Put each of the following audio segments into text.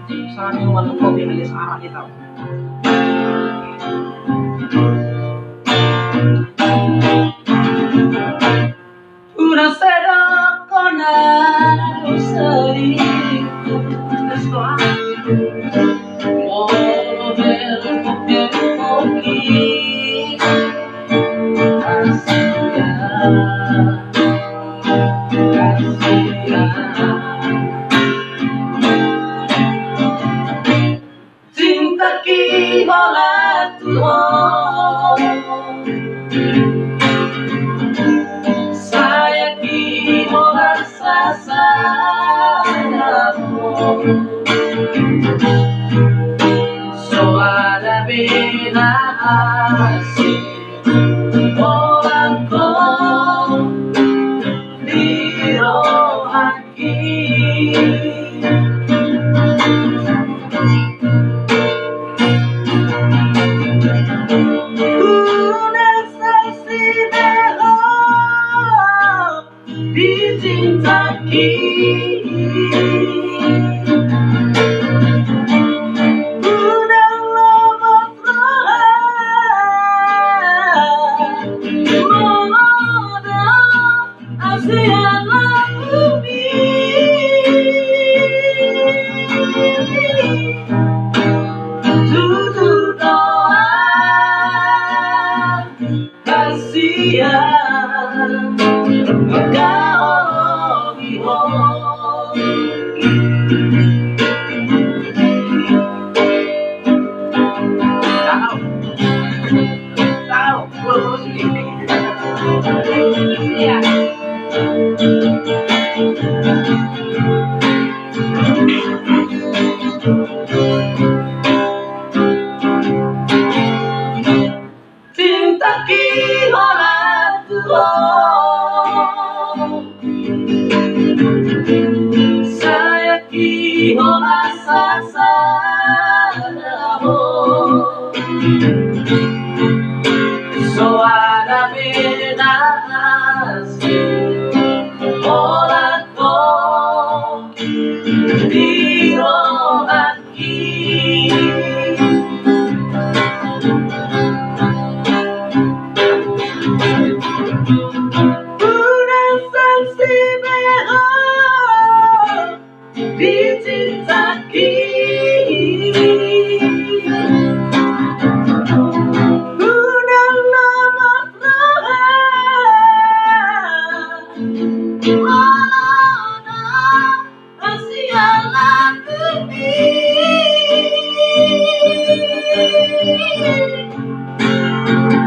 Sa amin walang kopi na sa arah kita. Udah sedang kona selingkuh. Let's go. Cinta ki bola Tuhan, saya ki bola sasanamu. So ada beda asing bola ko di rohani. Dicintai, udah lama moda Asia bumi. Jujur doa kasihan kau cinta kihola Tuhan, saya kihola sasanamu. So ada beda asing bola ko di rohani. Udah saksi merah dicintai, udah lama mana Asia bumi.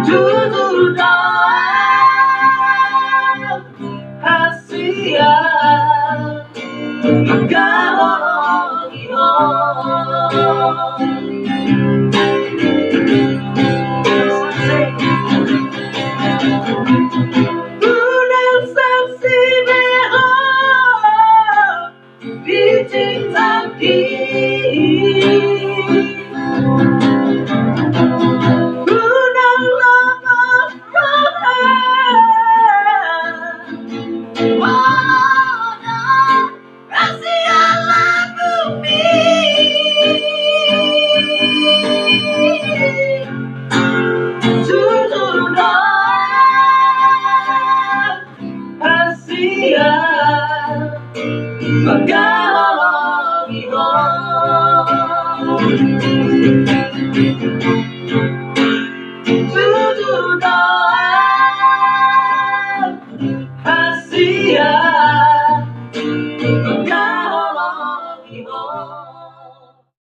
Jujur doa kasihan kau udah saksi merah dicintai, udah lama mana Asia bumi. Jujur doa kasihan kau jujur doa